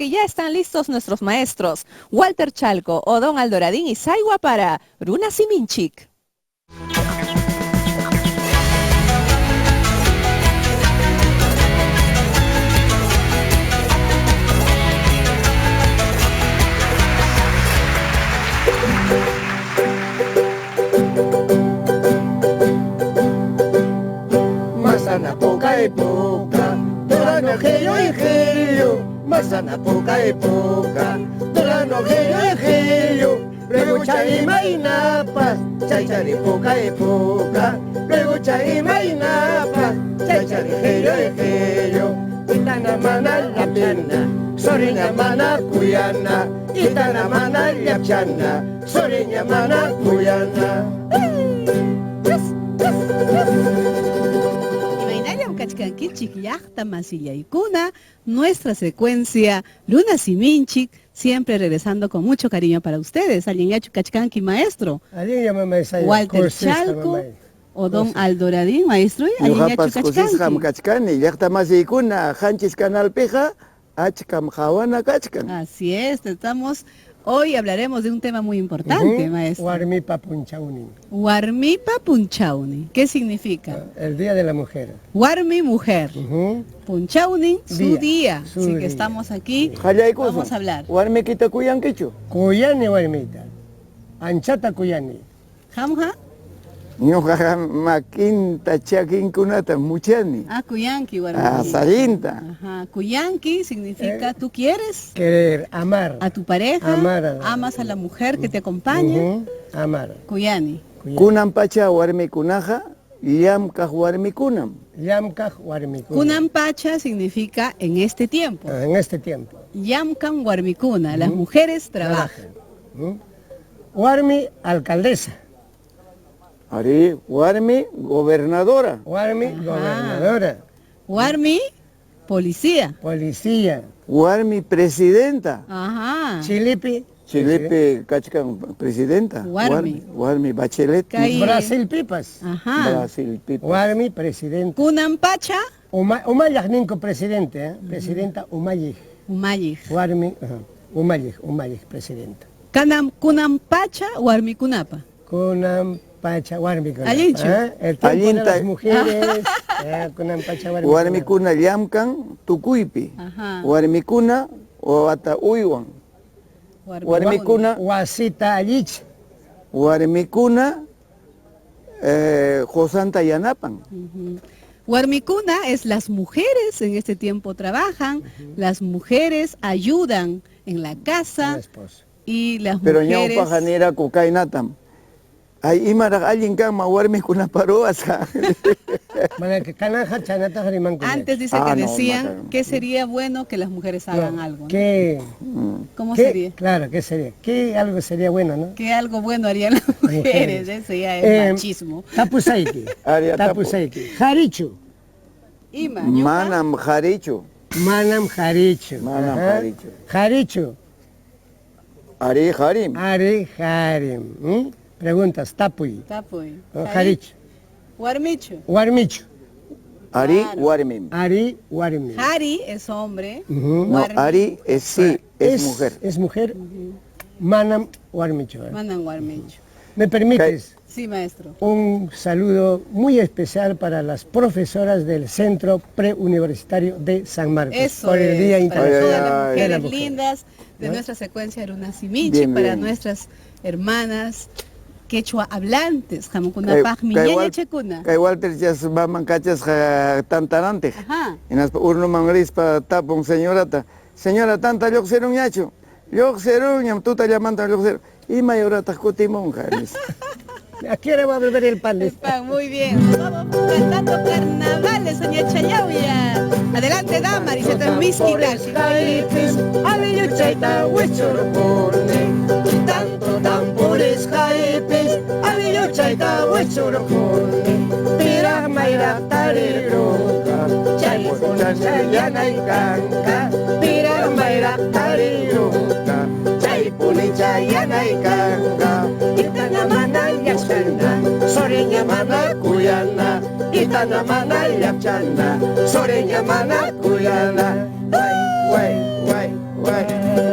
porque ya están listos nuestros maestros, Walter Chalco, Odón Aldoradín y Saiwa para Runa Siminchik. Masana poca época, Dorano Gello y Gello. Masana poca época, Dorano Gello y Gello. Luego Chaima y Napas, Chaychari poca época. Luego Chaima y Napas, Chaychari Gello y Gello. Itana mana la pierna, Soreña mana cuyana. Itana mana la chana, Soreña mana cuyana. Nuestra secuencia Runa Siminchik, siempre regresando con mucho cariño para ustedes. Alguien ya Chukachkanki, maestro. Walter Chalco, Odón Aldoradín, maestro. Alguien ya Chukachkanki. Así es, estamos. Hoy hablaremos de un tema muy importante, maestro. Warmipa Punchauni. Warmipa Punchauni. ¿Qué significa? El Día de la Mujer. Warmi, mujer. Punchauni, su día. Así que estamos aquí. Vamos a hablar. Warmi kita kuyan kichu. Kuyani warmita. Anchata kuyani. Hamha. Ñuqa makinta chakinkunata muchani. Kuyanki, warmi. Salinta. Ajá. Kuyanki significa tú quieres. Querer, amar. A tu pareja. Amar. Amas a la mujer que te acompaña. Amar. Kuyani. Kunan pacha warmi kunaja, llamkaj warmi kunam. Llamkaj warmi kunam. Kunan pacha significa en este tiempo. En este tiempo. Yamkan warmikuna, las mujeres trabajan. Warmi, alcaldesa. Ari, Warmi, gobernadora. Warmi, gobernadora. Warmi, policía. Policía. Warmi, presidenta. Ajá. Chilipi. Chilipi, Kachkan, presidenta. Warmi. Warmi, Bachelet. Brasil Pipas. Ajá. Brasil Pipas. Warmi, presidenta. Kunan pacha. Umayaj ninko presidente, Presidenta Umayaj. Umayaj. Warmi, Umayaj, presidenta. Kunan pacha, warmi kunapa. Kunan pacha warmi kunapa. Alincho. El tiempo de las mujeres. Kunan pacha warmi. Warmi kuna llamkan tukuypi. Warmi kuna wata uywan. Warmi kuna wasita allich. Warmi kuna josanta yanapan. Warmikuna es las mujeres en este tiempo trabajan, las mujeres ayudan en la casa y las pero mujeres... Pero pajanera kukainatam. Ay imara alguien kama warmikuna paroasa. Antes dice que decían que sería bueno que las mujeres hagan algo, ¿no? ¿Qué? ¿Cómo sería? Claro, ¿qué sería? ¿Qué algo sería bueno, no? Que algo bueno harían las mujeres, eso ya es machismo. Tapusaiki. Tapusaiki. Harichu. Ima, Manam Harichu. Manam Harichu. Manam Harichu. Harichu. Ari Harim. Ari Harim. Preguntas, Tapuy. Tapuy. Harichu. Warmichu. Warmichu. Ari Warmim. Ari Warmim. Hari es hombre. No, Ari es mujer. Es mujer. Manam Warmichu. Manam Warmichu. ¿Me permites? Sí, maestro. Un saludo muy especial para las profesoras del Centro Preuniversitario de San Marcos. Eso por el Día Internacional de las Mujeres lindas de nuestra secuencia Runa Siminchik, para nuestras hermanas quechua hablantes, jamukunapaj miñeña chekuna. Kay Walter chas maman cachas tantarante. Ajá. En las urno mangris pa tapon señorata. Señora tanta yoxerun yacho. Yoxerun yam tuta llamando yoxerun. Y mayorata cotimonja. ¿A qué hora va a beber el pan? El pan, muy bien. Nos vamos cantando carnavales, doña Chayauya. Adelante, dama, dice Transmiski. Tanto tambores jaipes, abillo chaita huechorojone, pira mayra tariroca, chaipona chayana y canca, pira mayra tariroca, chaipona chayana y canca, itana mana yachana, soreña mana cuyana, itana mana yachana, soreña mana cuyana, guay, guay, guay, guay. Bye.